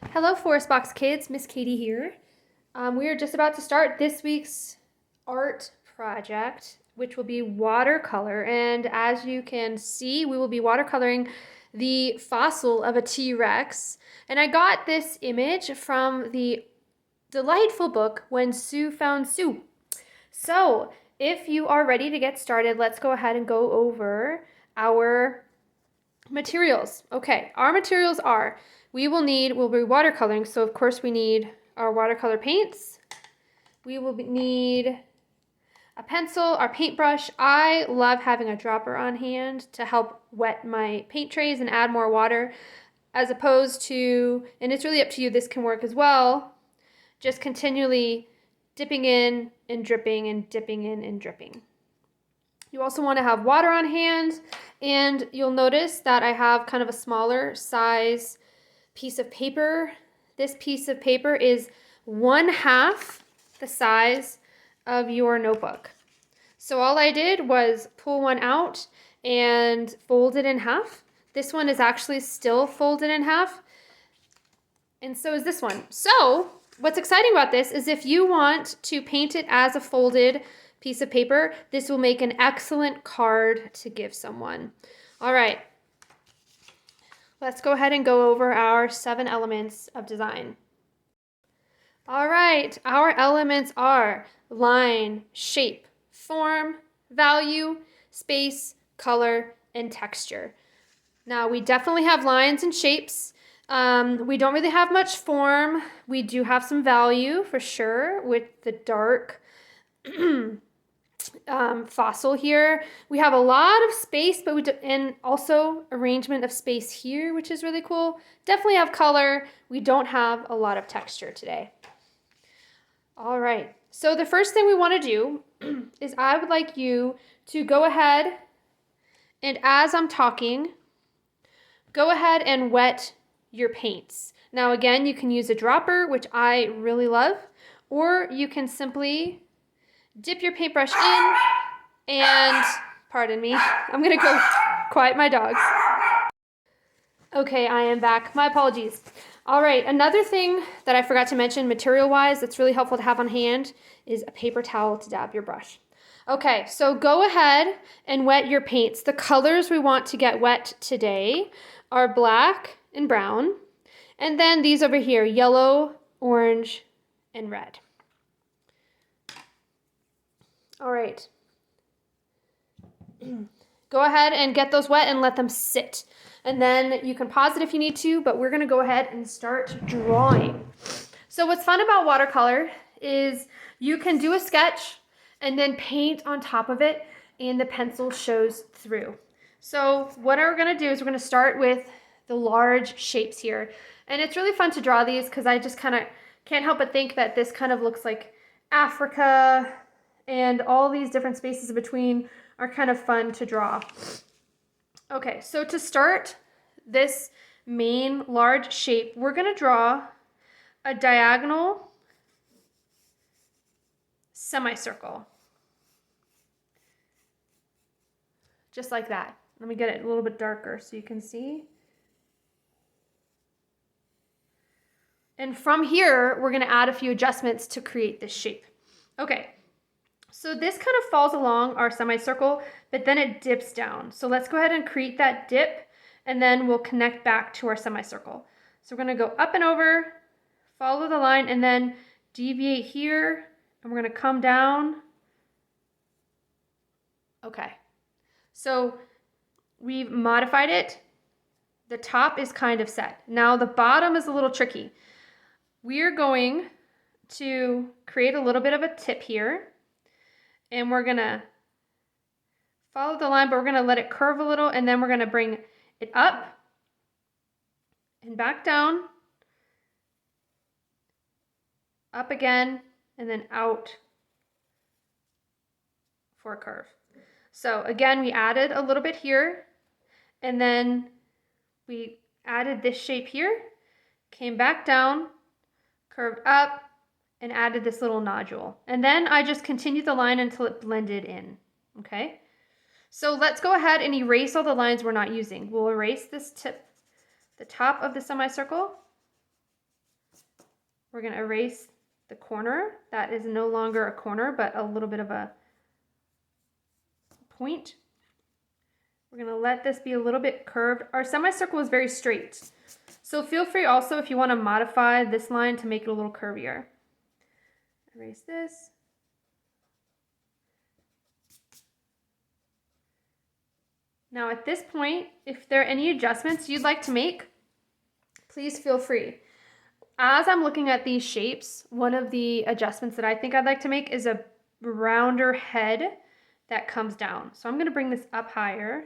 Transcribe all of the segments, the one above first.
Hello, Forest Box kids. Miss Katie here. We are just about to start this week's art project, which will be watercolor. And as you can see, we will be watercoloring the fossil of a T-Rex. And I got this image from the delightful book When Sue Found Sue. So, if you are ready to get started, let's go ahead and go over our materials. Okay, our materials are, we'll be watercoloring, so of course we need our watercolor paints. We will need a pencil, our paintbrush. I love having a dropper on hand to help wet my paint trays and add more water, as opposed to, and it's really up to you, this can work as well, just continually dipping in and dripping and dipping in and dripping. You also want to have water on hand, and you'll notice that I have kind of a smaller size piece of paper. This piece of paper is 1/2 the size of your notebook. So all I did was pull one out and fold it in half. This one is actually still folded in half, and so is this one. So what's exciting about this is if you want to paint it as a folded piece of paper, this will make an excellent card to give someone. All right, let's go ahead and go over our 7 elements of design. All right, our elements are line, shape, form, value, space, color, and texture. Now, we definitely have lines and shapes. We don't really have much form. We do have some value for sure with the dark fossil here. We have a lot of space, but and also arrangement of space here, which is really cool. Definitely have color. We don't have a lot of texture today. All right, so the first thing we want to do is I would like you to go ahead and, as I'm talking, go ahead and wet your paints. Now again, you can use a dropper, which I really love, or you can simply dip your paintbrush in and, pardon me, I'm gonna go quiet my dogs. Okay, I am back. My apologies. All right, another thing that I forgot to mention material-wise that's really helpful to have on hand is a paper towel to dab your brush. Okay, so go ahead and wet your paints. The colors we want to get wet today are black and brown, and then these over here, yellow, orange, and red. All right. Go ahead and get those wet and let them sit. And then you can pause it if you need to, but we're gonna go ahead and start drawing. So what's fun about watercolor is you can do a sketch and then paint on top of it and the pencil shows through. So what we're gonna do is we're gonna start with the large shapes here. And it's really fun to draw these because I just kind of can't help but think that this kind of looks like Africa, and all these different spaces in between are kind of fun to draw. Okay, so to start this main large shape, we're gonna draw a diagonal semicircle. Just like that. Let me get it a little bit darker so you can see. And from here, we're gonna add a few adjustments to create this shape. Okay, so this kind of falls along our semicircle, but then it dips down. So let's go ahead and create that dip, and then we'll connect back to our semicircle. So we're gonna go up and over, follow the line, and then deviate here, and we're gonna come down. Okay, so we've modified it. The top is kind of set. Now the bottom is a little tricky. We're going to create a little bit of a tip here, and we're gonna follow the line, but we're gonna let it curve a little, and then we're gonna bring it up and back down, up again, and then out for a curve. So again, we added a little bit here, and then we added this shape here, came back down, curved up, and added this little nodule. And then I just continued the line until it blended in, okay? So let's go ahead and erase all the lines we're not using. We'll erase this tip, the top of the semicircle. We're going to erase the corner. That is no longer a corner, but a little bit of a point. We're going to let this be a little bit curved. Our semicircle is very straight. So feel free also if you want to modify this line to make it a little curvier. Erase this. Now at this point, if there are any adjustments you'd like to make, please feel free. As I'm looking at these shapes, one of the adjustments that I think I'd like to make is a rounder head that comes down. So I'm going to bring this up higher.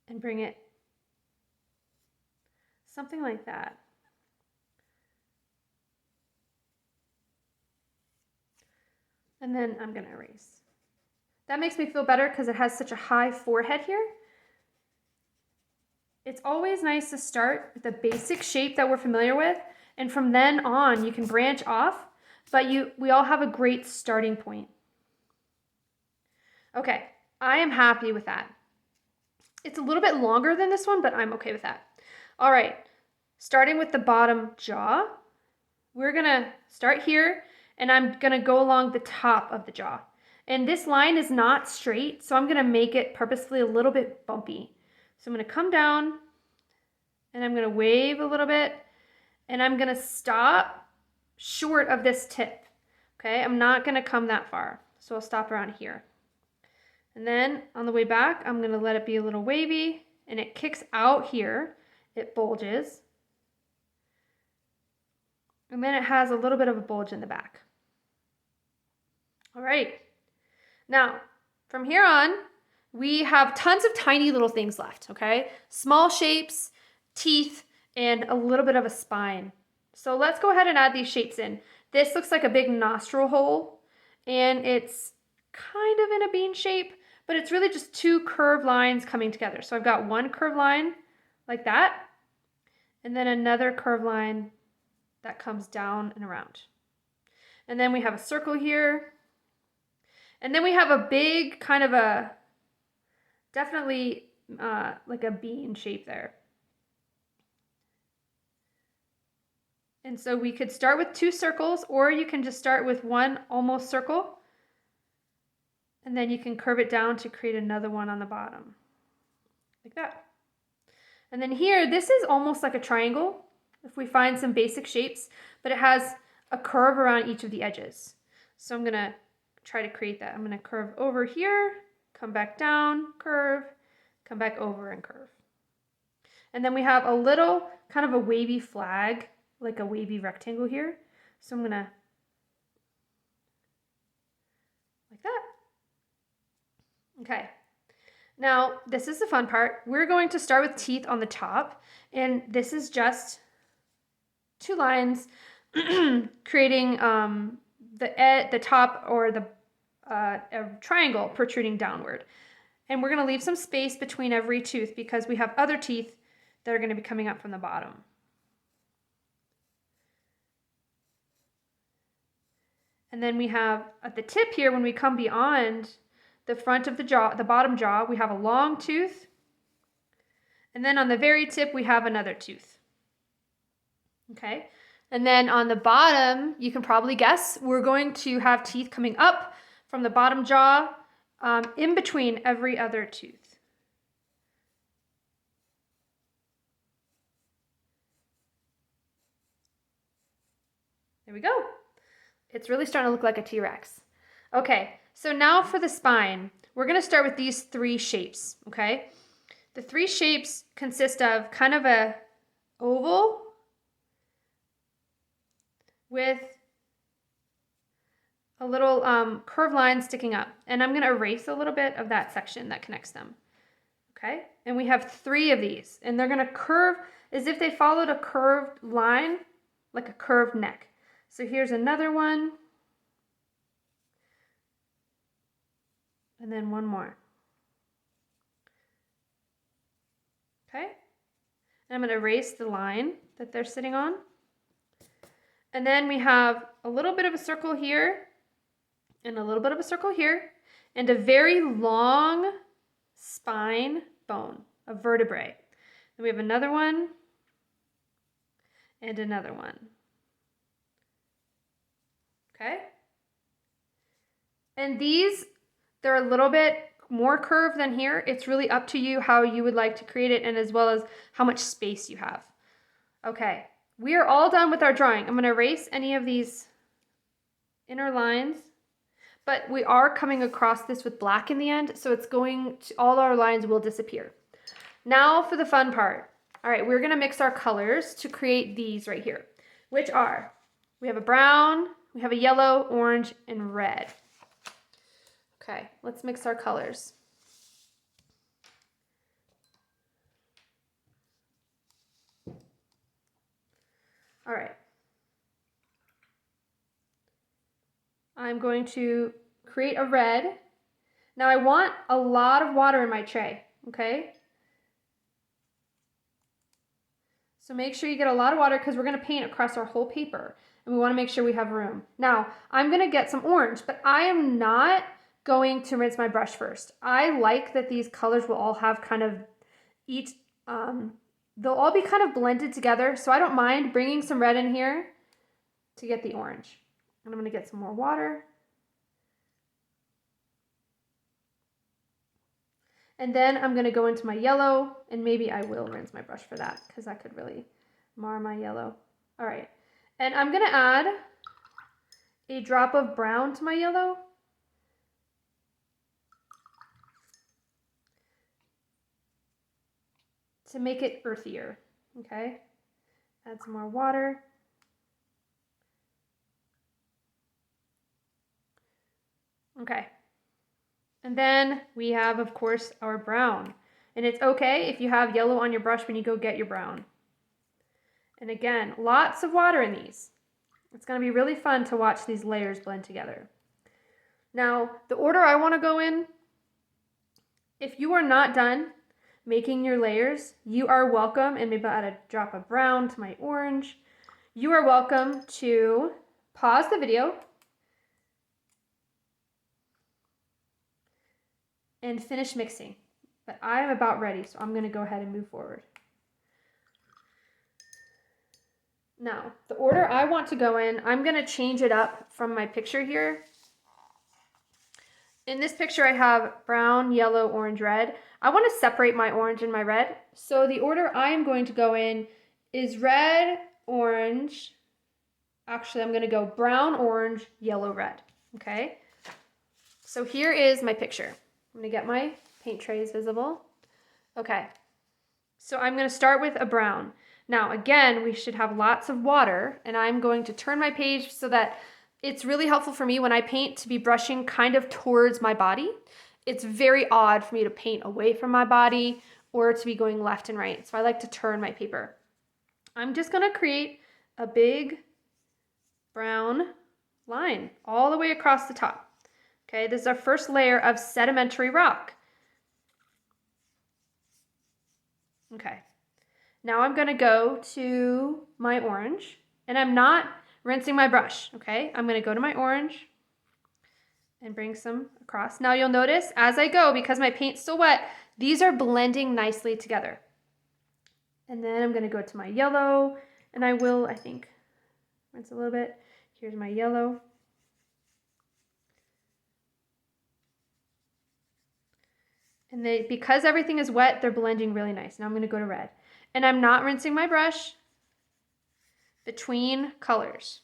And bring it something like that. And then I'm going to erase. That makes me feel better because it has such a high forehead here. It's always nice to start with the basic shape that we're familiar with, and from then on you can branch off, but we all have a great starting point. Okay, I am happy with that. It's a little bit longer than this one, but I'm okay with that. All right, starting with the bottom jaw, we're gonna start here, and I'm gonna go along the top of the jaw. And this line is not straight, so I'm gonna make it purposefully a little bit bumpy. So I'm gonna come down, and I'm gonna wave a little bit, and I'm gonna stop short of this tip, okay? I'm not gonna come that far, so I'll stop around here. And then on the way back, I'm gonna let it be a little wavy, and it kicks out here, it bulges. And then it has a little bit of a bulge in the back. All right, now from here on, we have tons of tiny little things left, okay? Small shapes, teeth, and a little bit of a spine. So let's go ahead and add these shapes in. This looks like a big nostril hole, and it's kind of in a bean shape, but it's really just two curved lines coming together. So I've got one curved line like that, and then another curved line that comes down and around. And then we have a circle here. And then we have a big kind of a, definitely like a bean shape there. And so we could start with two circles, or you can just start with one almost circle. And then you can curve it down to create another one on the bottom, like that. And then here, this is almost like a triangle, if we find some basic shapes, but it has a curve around each of the edges. So I'm gonna try to create that. I'm gonna curve over here, come back down, curve, come back over and curve. And then we have a little kind of a wavy flag, like a wavy rectangle here. So I'm gonna, like that. Okay, now this is the fun part. We're going to start with teeth on the top, and this is just two lines creating the top or the a triangle protruding downward. And we're going to leave some space between every tooth because we have other teeth that are going to be coming up from the bottom. And then we have at the tip here, when we come beyond the front of the jaw, the bottom jaw, we have a long tooth. And then on the very tip, we have another tooth. Okay. And then on the bottom, you can probably guess, we're going to have teeth coming up from the bottom jaw in between every other tooth. There we go. It's really starting to look like a T-Rex. Okay, so now for the spine, we're going to start with these three shapes, okay? The three shapes consist of kind of a oval with a little curved line sticking up. And I'm going to erase a little bit of that section that connects them, okay? And we have three of these, and they're going to curve as if they followed a curved line, like a curved neck. So here's another one. And then one more. Okay? And I'm going to erase the line that they're sitting on. And then we have a little bit of a circle here, and a little bit of a circle here, and a very long spine bone, a vertebrae. And we have another one and another one. Okay? And these, they're a little bit more curved than here. It's really up to you how you would like to create it and as well as how much space you have. Okay, we are all done with our drawing. I'm going to erase any of these inner lines, but we are coming across this with black in the end, so it's going to, all our lines will disappear. Now for the fun part. All right, we're going to mix our colors to create these right here, which are, we have a brown, we have a yellow, orange, and red. Okay, let's mix our colors. All right. I'm going to create a red. Now I want a lot of water in my tray, okay? So make sure you get a lot of water because we're going to paint across our whole paper and we want to make sure we have room. Now I'm going to get some orange, but I am not going to rinse my brush first. I like that these colors will all have kind of each, they'll all be kind of blended together. So I don't mind bringing some red in here to get the orange. And I'm going to get some more water. And then I'm going to go into my yellow, and maybe I will rinse my brush for that because that could really mar my yellow. All right. And I'm going to add a drop of brown to my yellow. To make it earthier, okay? Add some more water. Okay. And then we have, of course, our brown. And it's okay if you have yellow on your brush when you go get your brown. And again, lots of water in these. It's going to be really fun to watch these layers blend together. Now, the order I want to go in, if you are not done making your layers, you are welcome, and maybe I'll add a drop of brown to my orange. You are welcome to pause the video and finish mixing. But I am about ready, so I'm going to go ahead and move forward. Now, the order I want to go in, I'm going to change it up from my picture here. In this picture, I have brown, yellow, orange, red. I want to separate my orange and my red. So the order I am going to go in is red, orange. Actually, I'm going to go brown, orange, yellow, red. Okay? So here is my picture. I'm going to get my paint trays visible. Okay. So I'm going to start with a brown. Now, again, we should have lots of water, and I'm going to turn my page so that it's really helpful for me when I paint to be brushing kind of towards my body. It's very odd for me to paint away from my body or to be going left and right. So I like to turn my paper. I'm just going to create a big brown line all the way across the top. Okay, this is our first layer of sedimentary rock. Okay, now I'm going to go to my orange, and I'm not rinsing my brush, okay? I'm going to go to my orange and bring some across. Now you'll notice as I go, because my paint's still wet, these are blending nicely together. And then I'm going to go to my yellow, and I will, I think, rinse a little bit. Here's my yellow. And because everything is wet, they're blending really nice. Now I'm going to go to red. And I'm not rinsing my brush between colors.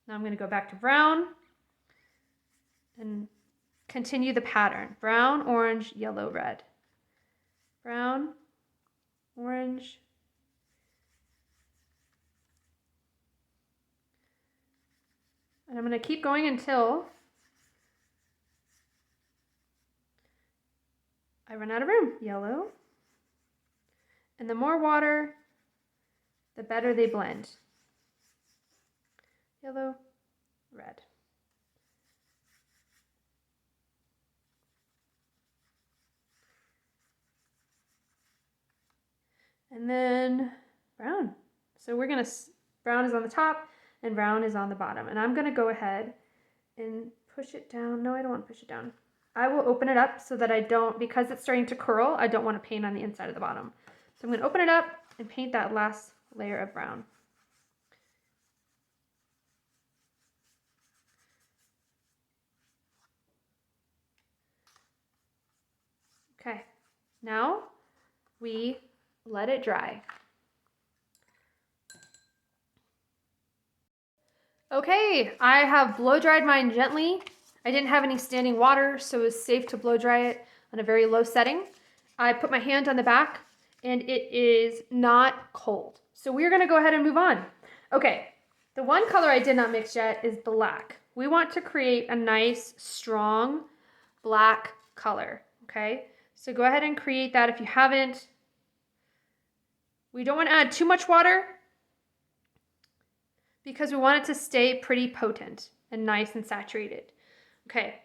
Now I'm going to go back to brown and continue the pattern. Brown, orange, yellow, red. Brown, orange, and I'm going to keep going until I run out of room. Yellow. And the more water, the better they blend. Yellow, red. And then brown. So we're going to, brown is on the top and brown is on the bottom. And I'm going to go ahead and push it down. No, I don't want to push it down. I will open it up so that I don't, because it's starting to curl, I don't want to paint on the inside of the bottom. So I'm going to open it up and paint that last layer of brown. Okay, now we let it dry. Okay, I have blow dried mine gently. I didn't have any standing water, so it was safe to blow dry it on a very low setting. I put my hand on the back and it is not cold. So we're gonna go ahead and move on. Okay, the one color I did not mix yet is black. We want to create a nice, strong black color, okay? So go ahead and create that if you haven't. We don't want to add too much water because we want it to stay pretty potent and nice and saturated. Okay,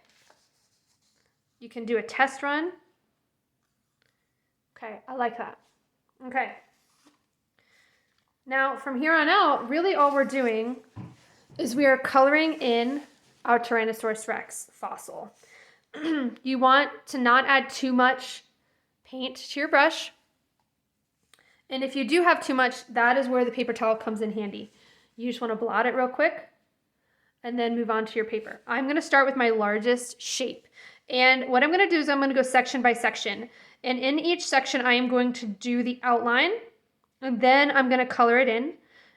you can do a test run. Okay, I like that. Okay. Now from here on out, really all we're doing is we are coloring in our Tyrannosaurus Rex fossil. You want to not add too much paint to your brush. And if you do have too much, that is where the paper towel comes in handy. You just want to blot it real quick and then move on to your paper. I'm going to start with my largest shape. And what I'm going to do is I'm going to go section by section. And in each section, I am going to do the outline, and then I'm going to color it in.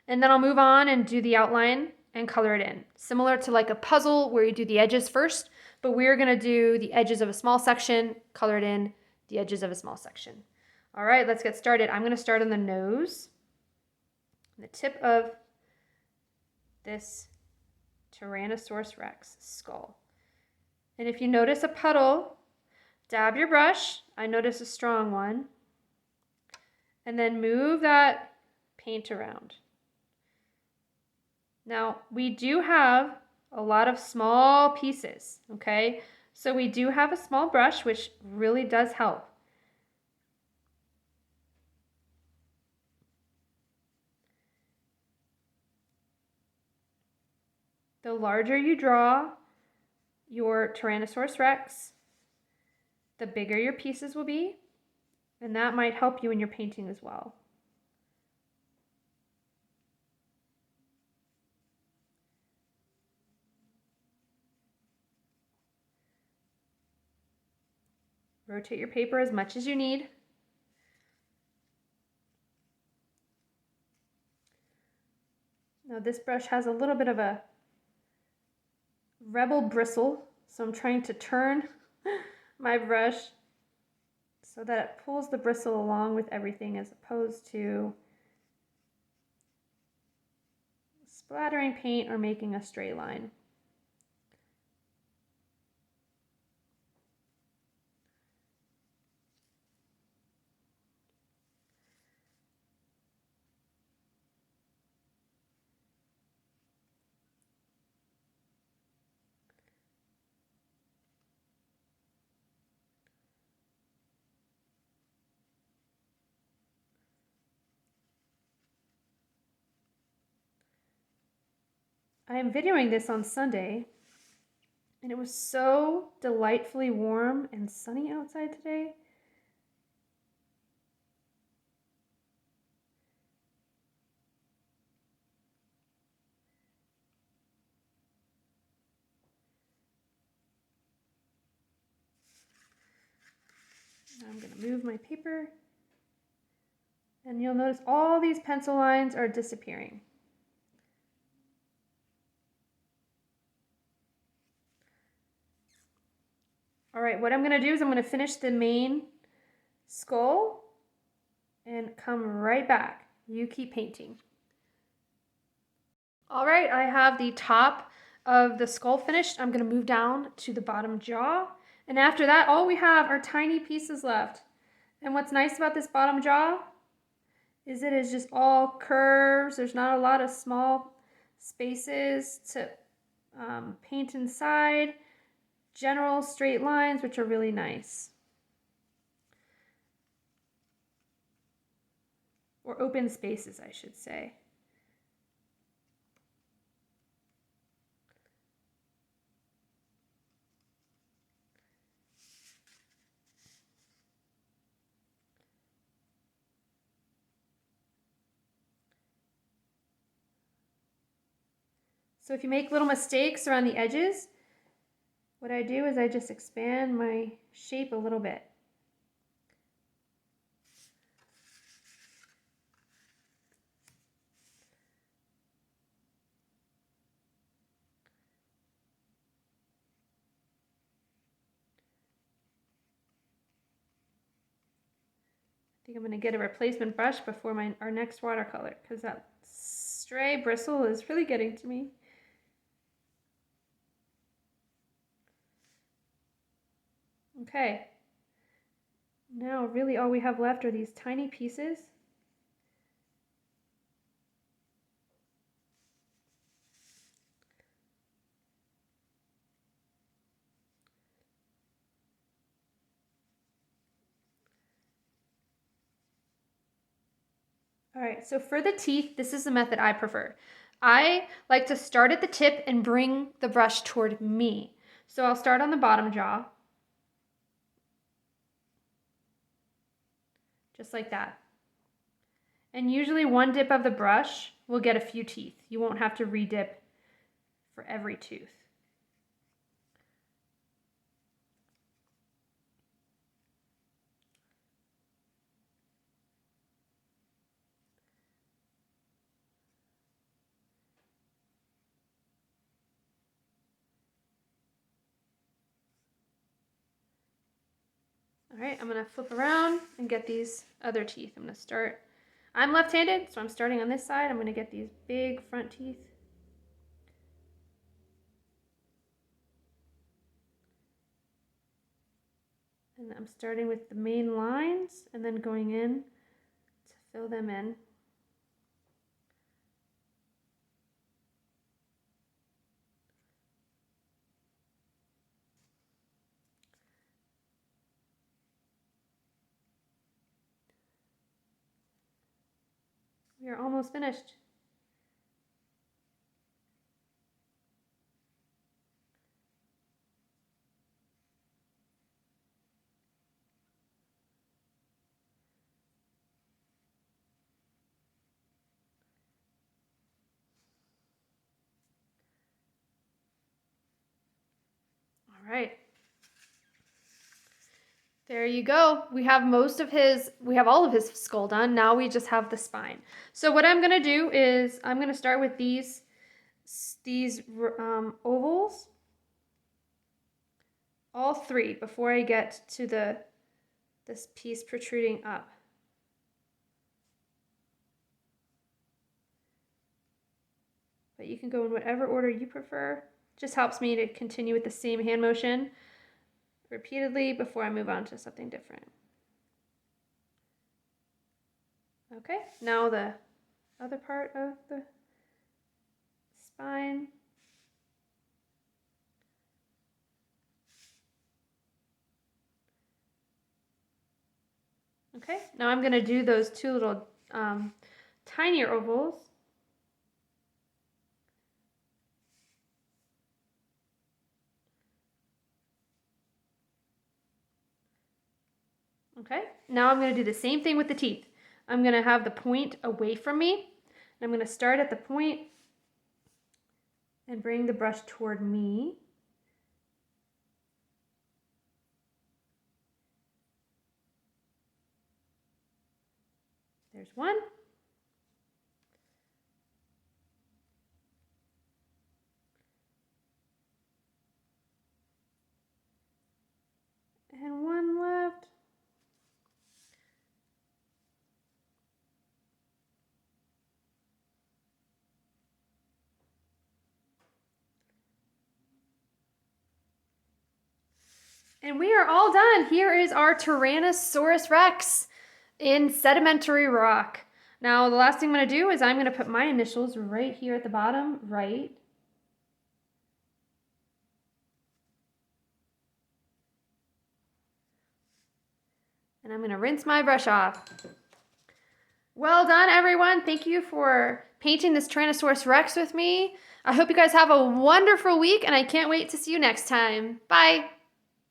And then I'll move on and do the outline and color it in. Similar to like a puzzle where you do the edges first, but we're going to do the edges of a small section, color it in, the edges of a small section. All right, let's get started. I'm going to start on the nose, the tip of this Tyrannosaurus Rex skull. And if you notice a puddle, dab your brush. I notice a strong one. And then move that paint around. Now, we do have a lot of small pieces, okay? So we do have a small brush, which really does help. The larger you draw your Tyrannosaurus Rex, the bigger your pieces will be, and that might help you in your painting as well. Rotate your paper as much as you need. Now this brush has a little bit of a rebel bristle, so I'm trying to turn my brush so that it pulls the bristle along with everything as opposed to splattering paint or making a straight line. I am videoing this on Sunday, and it was so delightfully warm and sunny outside today. Now I'm going to move my paper, and you'll notice all these pencil lines are disappearing. All right, what I'm going to do is I'm going to finish the main skull and come right back. You keep painting. All right, I have the top of the skull finished. I'm going to move down to the bottom jaw. And after that, all we have are tiny pieces left. And what's nice about this bottom jaw is it is just all curves. There's not a lot of small spaces to paint inside. General straight lines, which are really nice. Or open spaces, I should say. So if you make little mistakes around the edges, what I do is I just expand my shape a little bit. I think I'm going to get a replacement brush before our next watercolor, because that stray bristle is really getting to me. Okay, now really all we have left are these tiny pieces. All right, so for the teeth, this is the method I prefer. I like to start at the tip and bring the brush toward me. So I'll start on the bottom jaw, just like that. And usually one dip of the brush will get a few teeth. You won't have to re-dip for every tooth. All right, I'm gonna flip around and get these other teeth. I'm left-handed, so I'm starting on this side. I'm gonna get these big front teeth. And I'm starting with the main lines and then going in to fill them in. We are almost finished. All right. There you go. We have all of his skull done. Now we just have the spine. So what I'm gonna do is I'm gonna start with these ovals, all three, before I get to this piece protruding up. But you can go in whatever order you prefer. Just helps me to continue with the same hand motion repeatedly before I move on to something different. Okay, now the other part of the spine. Okay, now I'm going to do those two little tinier ovals. Okay, now I'm going to do the same thing with the teeth. I'm going to have the point away from me. And I'm going to start at the point and bring the brush toward me. There's one. And one left. And we are all done. Here is our Tyrannosaurus Rex in sedimentary rock. Now, the last thing I'm going to do is I'm going to put my initials right here at the bottom, right. And I'm going to rinse my brush off. Well done, everyone. Thank you for painting this Tyrannosaurus Rex with me. I hope you guys have a wonderful week, and I can't wait to see you next time. Bye.